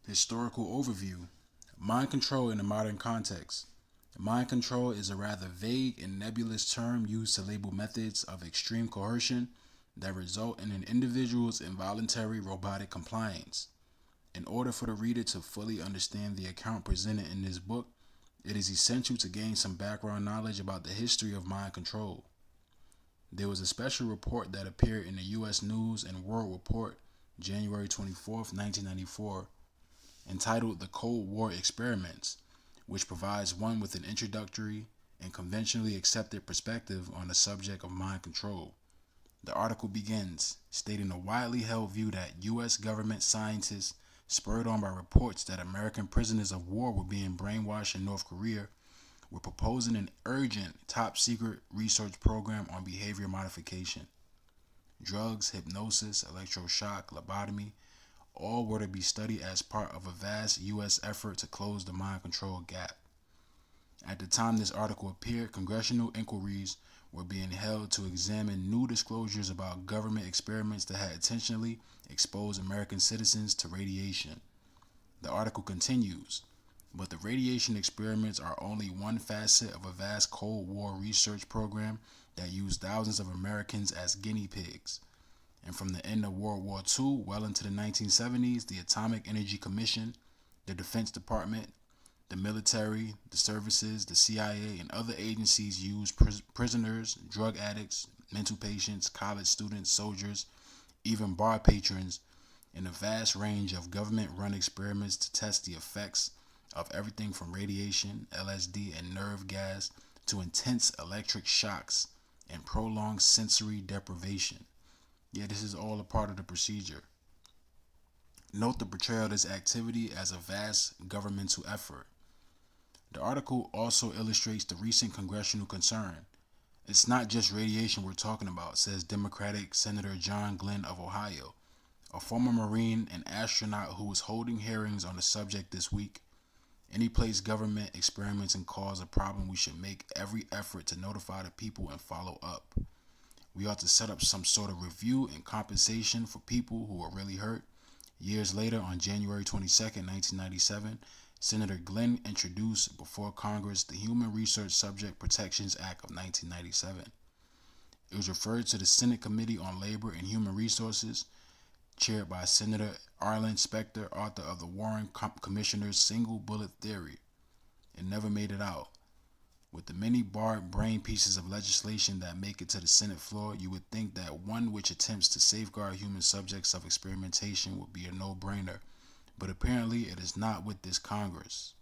Historical overview. Mind control in a modern context. Mind control is a rather vague and nebulous term used to label methods of extreme coercion that result in an individual's involuntary robotic compliance. In order for the reader to fully understand the account presented in this book, it is essential to gain some background knowledge about the history of mind control. There was a special report that appeared in the U.S. News and World Report, January 24, 1994, entitled The Cold War Experiments, which provides one with an introductory and conventionally accepted perspective on the subject of mind control. The article begins stating a widely held view that U.S. government scientists, spurred on by reports that American prisoners of war were being brainwashed in North Korea, were proposing an urgent, top secret research program on behavior modification. Drugs, hypnosis, electroshock, lobotomy, all were to be studied as part of a vast U.S. effort to close the mind control gap. At the time this article appeared, congressional inquiries were being held to examine new disclosures about government experiments that had intentionally exposed American citizens to radiation. The article continues, but the radiation experiments are only one facet of a vast Cold War research program that used thousands of Americans as guinea pigs. And from the end of World War II well into the 1970s, the Atomic Energy Commission, the Defense Department, the military, the services, the CIA, and other agencies used prisoners, drug addicts, mental patients, college students, soldiers, even bar patrons, in a vast range of government-run experiments to test the effects of everything from radiation, LSD, and nerve gas to intense electric shocks and prolonged sensory deprivation. Yeah, this is all a part of the procedure. Note the portrayal of this activity as a vast governmental effort. The article also illustrates the recent congressional concern. It's not just radiation we're talking about, says Democratic Senator John Glenn of Ohio, a former Marine and astronaut who was holding hearings on the subject this week. Any place government experiments and cause a problem, we should make every effort to notify the people and follow up. We ought to set up some sort of review and compensation for people who are really hurt. Years later, on January 22, 1997, Senator Glenn introduced before Congress the Human Research Subject Protections Act of 1997. It was referred to the Senate Committee on Labor and Human Resources, chaired by Senator Arlen Specter, author of the Warren Commissioner's Single Bullet Theory. It never made it out. With the many barred brain pieces of legislation that make it to the Senate floor, you would think that one which attempts to safeguard human subjects of experimentation would be a no-brainer, but apparently it is not with this Congress.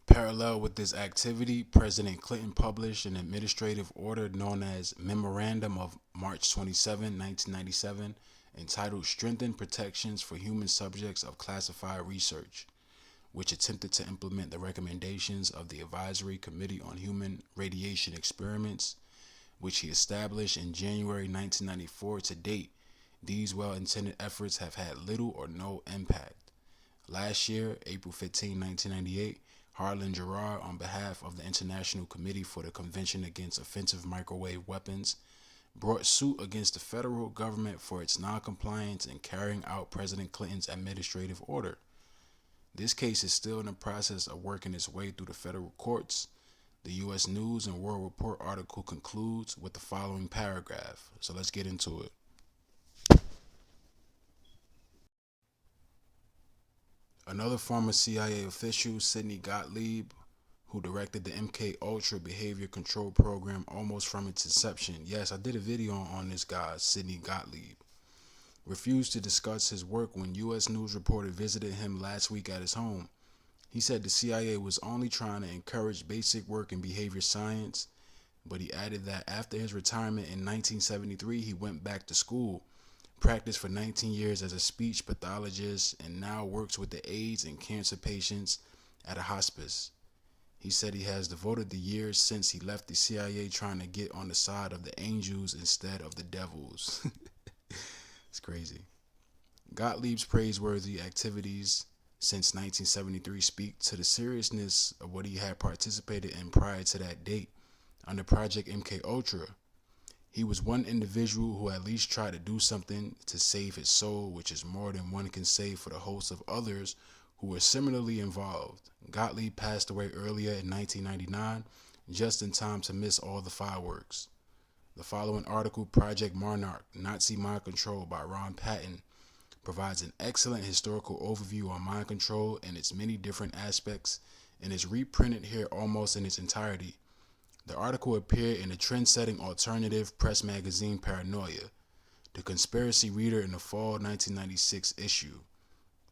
Parallel with this activity, President Clinton published an administrative order known as Memorandum of March 27, 1997, entitled Strengthen Protections for Human Subjects of Classified Research, which attempted to implement the recommendations of the Advisory Committee on Human Radiation Experiments, which he established in January 1994. To date, these well-intended efforts have had little or no impact. Last year, April 15, 1998, Harlan Gerard, on behalf of the International Committee for the Convention Against Offensive Microwave Weapons, brought suit against the federal government for its noncompliance in carrying out President Clinton's administrative order. This case is still in the process of working its way through the federal courts. The U.S. News and World Report article concludes with the following paragraph. So let's get into it. Another former CIA official, Sidney Gottlieb, who directed the MK Ultra behavior control program almost from its inception. Yes, I did a video on this guy, Sidney Gottlieb. Refused to discuss his work when U.S. News reporter visited him last week at his home. He said the CIA was only trying to encourage basic work in behavior science, but he added that after his retirement in 1973, he went back to school, practiced for 19 years as a speech pathologist, and now works with the AIDS and cancer patients at a hospice. He said he has devoted the years since he left the CIA trying to get on the side of the angels instead of the devils. It's crazy. Gottlieb's praiseworthy activities since 1973 speak to the seriousness of what he had participated in prior to that date under Project MK Ultra. He was one individual who at least tried to do something to save his soul, which is more than one can say for the host of others who were similarly involved. Gottlieb passed away earlier in 1999, just in time to miss all the fireworks. The following article, Project Monarch, Nazi Mind Control by Ron Patton, provides an excellent historical overview on mind control and its many different aspects, and is reprinted here almost in its entirety. The article appeared in the trend-setting alternative press magazine Paranoia, the Conspiracy Reader, in the fall 1996 issue.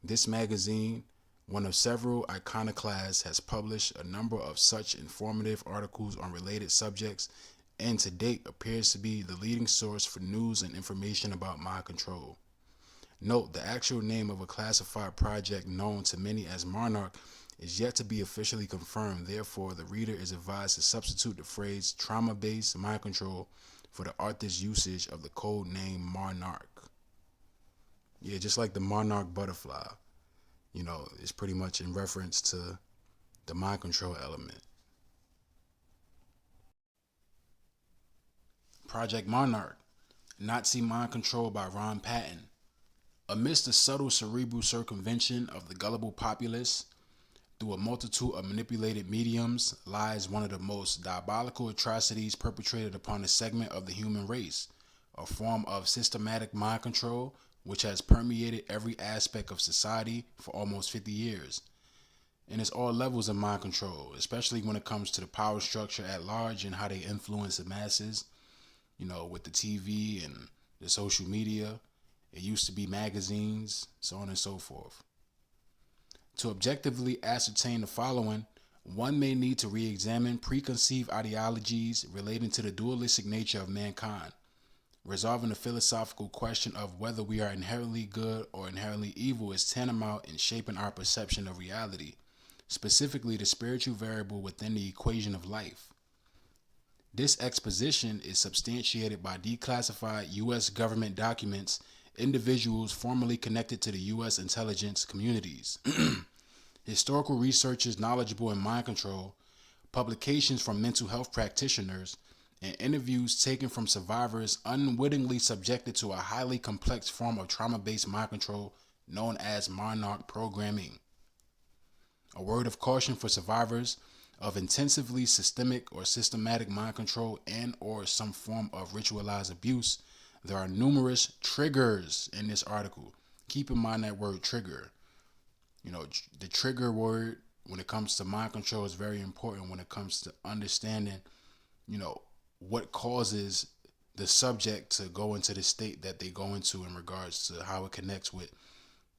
This magazine, one of several iconoclasts, has published a number of such informative articles on related subjects, and to date appears to be the leading source for news and information about mind control. Note, the actual name of a classified project known to many as Monarch is yet to be officially confirmed. Therefore, the reader is advised to substitute the phrase trauma-based mind control for the author's usage of the code name Monarch. Yeah, just like the monarch butterfly, it's pretty much in reference to the mind control element. Project Monarch, Nazi Mind Control by Ron Patton. Amidst the subtle cerebral circumvention of the gullible populace, through a multitude of manipulated mediums, lies one of the most diabolical atrocities perpetrated upon a segment of the human race, a form of systematic mind control which has permeated every aspect of society for almost 50 years. And it's all levels of mind control, especially when it comes to the power structure at large and how they influence the masses, with the TV and the social media. It used to be magazines, so on and so forth. To objectively ascertain the following, one may need to re-examine preconceived ideologies relating to the dualistic nature of mankind, resolving the philosophical question of whether we are inherently good or inherently evil is tantamount in shaping our perception of reality, specifically the spiritual variable within the equation of life. This exposition is substantiated by declassified U.S. government documents, individuals formerly connected to the U.S. intelligence communities, historical researchers knowledgeable in mind control, publications from mental health practitioners, and interviews taken from survivors unwittingly subjected to a highly complex form of trauma-based mind control known as Monarch programming. A word of caution for survivors of intensively systemic or systematic mind control and or some form of ritualized abuse. There are numerous triggers in this article. Keep in mind that word trigger. The trigger word when it comes to mind control is very important when it comes to understanding, what causes the subject to go into the state that they go into in regards to how it connects with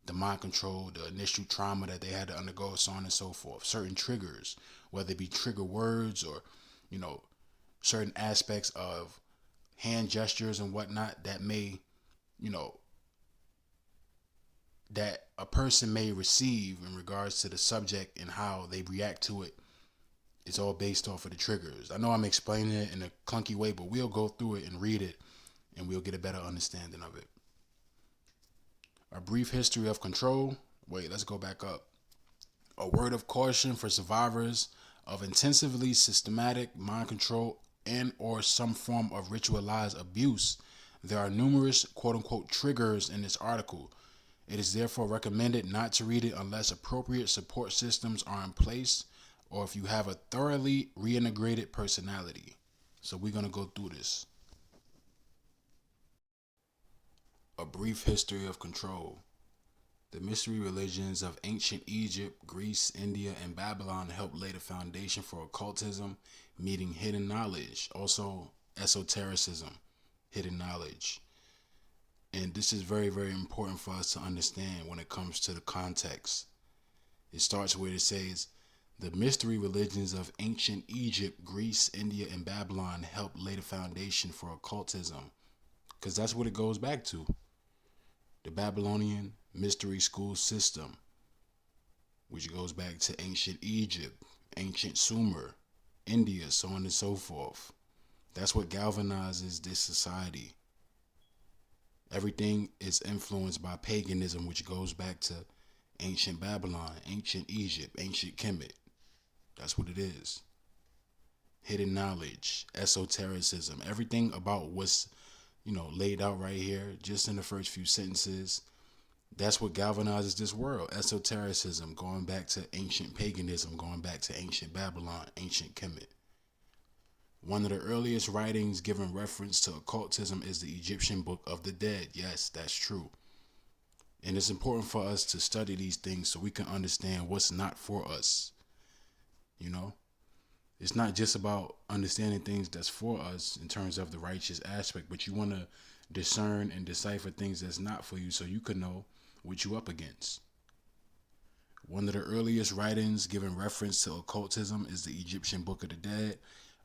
the mind control, the initial trauma that they had to undergo, so on and so forth. Certain triggers, whether it be trigger words or, certain aspects of hand gestures and whatnot that may, that a person may receive in regards to the subject and how they react to it. It's all based off of the triggers. I know I'm explaining it in a clunky way, but we'll go through it and read it and we'll get a better understanding of it. A brief history of control. Wait, let's go back up. A word of caution for survivors of intensively systematic mind control and or some form of ritualized abuse. There are numerous quote-unquote triggers in this article. It is therefore recommended not to read it unless appropriate support systems are in place or if you have a thoroughly reintegrated personality. So we're going to go through this. A brief history of control. The mystery religions of ancient Egypt, Greece, India, and Babylon helped lay the foundation for occultism, meeting hidden knowledge, also esotericism, hidden knowledge. And this is very, very important for us to understand when it comes to the context. It starts where it says, the mystery religions of ancient Egypt, Greece, India, and Babylon helped lay the foundation for occultism. Because that's what it goes back to. The Babylonian mystery school system, which goes back to ancient Egypt, ancient Sumer, India, so on and so forth. That's what galvanizes this society. Everything is influenced by paganism, which goes back to ancient Babylon, ancient Egypt, ancient Kemet. That's what it is. hidden knowledge, esotericism, everything about what's, laid out right here, just in the first few sentences. That's what galvanizes this world. Esotericism, going back to ancient paganism, going back to ancient Babylon, ancient Kemet. One of the earliest writings giving reference to occultism is the Egyptian Book of the Dead. Yes, that's true. And it's important for us to study these things so we can understand what's not for us. You know, it's not just about understanding things that's for us in terms of the righteous aspect, but you want to discern and decipher things that's not for you so you can know what you up against. One of the earliest writings giving reference to occultism is the Egyptian Book of the Dead,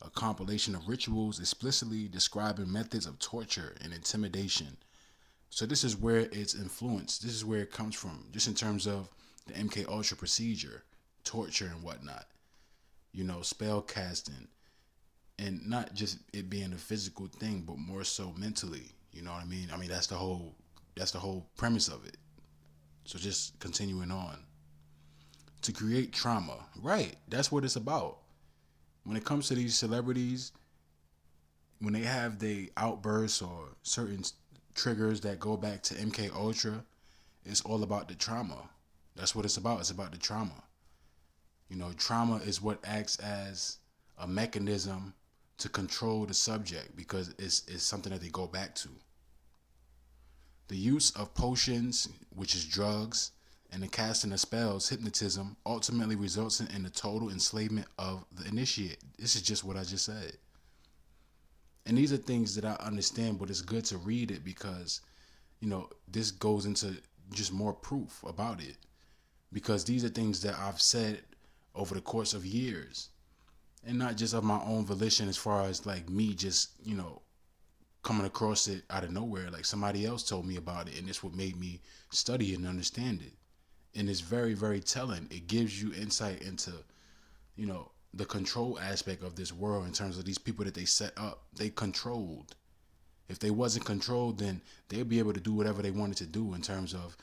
a compilation of rituals explicitly describing methods of torture and intimidation. So this is where it's influenced. This is where it comes from, just in terms of the MK Ultra procedure, torture and whatnot. Spell casting, and not just it being a physical thing, but more so mentally. You know what I mean? I mean that's the whole premise of it. So just continuing on. To create trauma. Right. That's what it's about. When it comes to these celebrities, when they have the outbursts or certain triggers that go back to MK Ultra, it's all about the trauma. That's what it's about. It's about the trauma. Trauma is what acts as a mechanism to control the subject because it's something that they go back to. The use of potions, which is drugs, and the casting of spells, hypnotism, ultimately results in the total enslavement of the initiate. This is just what I just said. And these are things that I understand, but it's good to read it because, this goes into just more proof about it. Because these are things that I've said over the course of years. And not just of my own volition as far as like me just, coming across it out of nowhere. Like somebody else told me about it and it's what made me study it and understand it. And it's very, very telling. It gives you insight into, the control aspect of this world in terms of these people that they set up. They controlled. If they wasn't controlled, then they'd be able to do whatever they wanted to do in terms of,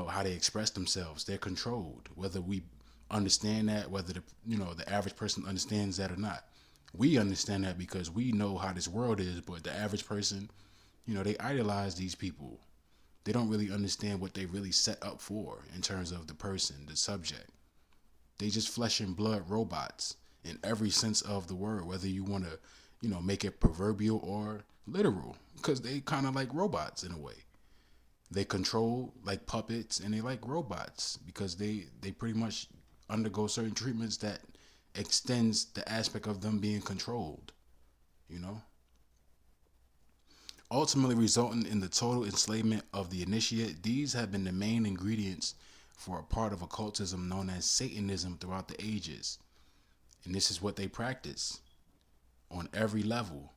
how they express themselves. They're controlled. Whether we understand that, whether the average person understands that or not. We understand that because we know how this world is, but the average person, they idolize these people. They don't really understand what they really set up for in terms of the person, the subject. They just flesh and blood robots in every sense of the word, whether you want to, make it proverbial or literal, because they kind of like robots in a way. They control like puppets and they like robots because they pretty much undergo certain treatments that extends the aspect of them being controlled, you know? Ultimately resulting in the total enslavement of the initiate. These have been the main ingredients for a part of occultism known as Satanism throughout the ages. And this is what they practice on every level.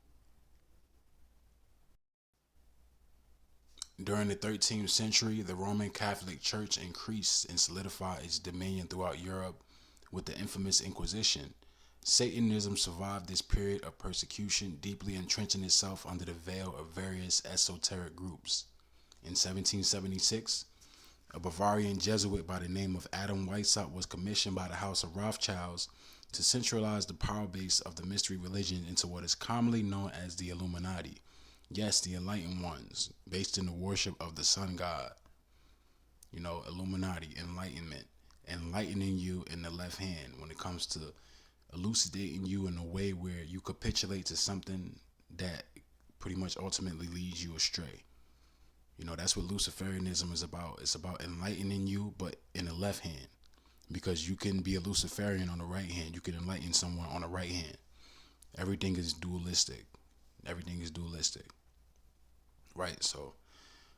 During the 13th century, the Roman Catholic Church increased and solidified its dominion throughout Europe with the infamous Inquisition. Satanism survived this period of persecution, deeply entrenching itself under the veil of various esoteric groups. In 1776, a Bavarian Jesuit by the name of Adam Weishaupt was commissioned by the House of Rothschilds to centralize the power base of the mystery religion into what is commonly known as the Illuminati. Yes, the enlightened ones, based in the worship of the sun god. Illuminati, enlightenment, enlightening you in the left hand when it comes to elucidating you in a way where you capitulate to something that pretty much ultimately leads you astray. That's what Luciferianism is about. It's about enlightening you, but in the left hand. Because you can be a Luciferian on the right hand. You can enlighten someone on the right hand. Everything is dualistic. Everything is dualistic. Right, so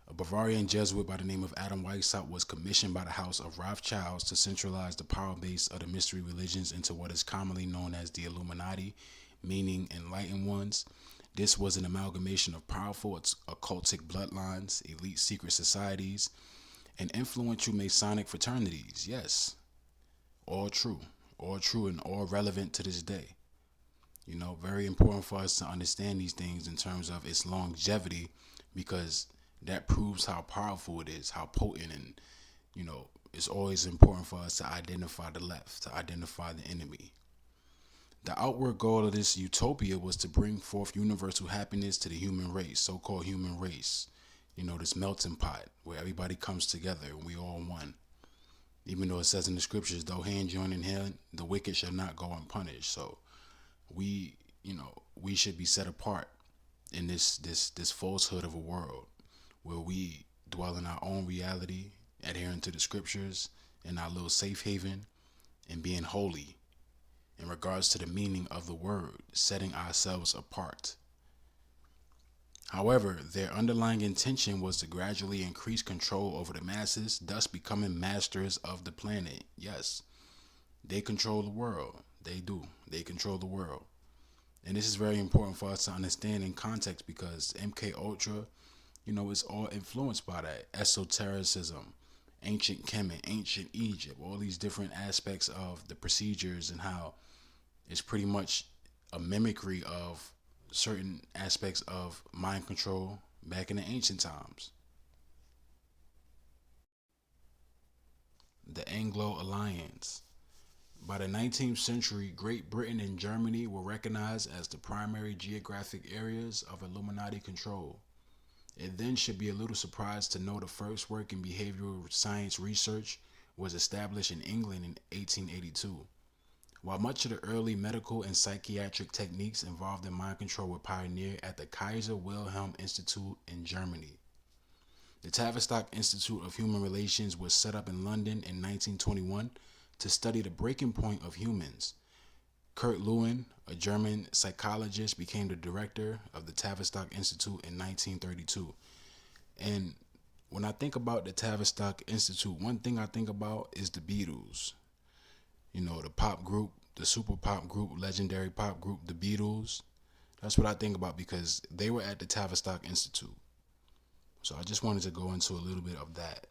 a Bavarian Jesuit by the name of Adam Weishaupt was commissioned by the House of Rothschilds to centralize the power base of the mystery religions into what is commonly known as the Illuminati, meaning enlightened ones. This was an amalgamation of powerful occultic bloodlines, elite secret societies, and influential Masonic fraternities. Yes, all true and all relevant to this day. Very important for us to understand these things in terms of its longevity, because that proves how powerful it is, how potent, and it's always important for us to identify the left, to identify the enemy. The outward goal of this utopia was to bring forth universal happiness to the human race, so called human race. This melting pot where everybody comes together and we all one. Even though it says in the scriptures, though hand join in hand, the wicked shall not go unpunished. So we, we should be set apart in this falsehood of a world where we dwell in our own reality, adhering to the scriptures in our little safe haven, and being holy in regards to the meaning of the word, setting ourselves apart. However, their underlying intention was to gradually increase control over the masses, thus becoming masters of the planet. Yes, they control the world. They do. They control the world. And this is very important for us to understand in context because MK Ultra, is all influenced by that esotericism, ancient Kemet, ancient Egypt, all these different aspects of the procedures and how it's pretty much a mimicry of certain aspects of mind control back in the ancient times. The Anglo Alliance. By the 19th century, Great Britain and Germany were recognized as the primary geographic areas of Illuminati control. It then should be a little surprised to know the first work in behavioral science research was established in England in 1882. While much of the early medical and psychiatric techniques involved in mind control were pioneered at the Kaiser Wilhelm Institute in Germany. The Tavistock Institute of Human Relations was set up in London in 1921 to study the breaking point of humans. Kurt Lewin, a German psychologist, became the director of the Tavistock Institute in 1932. And when I think about the Tavistock Institute, one thing I think about is the Beatles. The pop group, the super pop group, legendary pop group, the Beatles. That's what I think about because they were at the Tavistock Institute. So I just wanted to go into a little bit of that.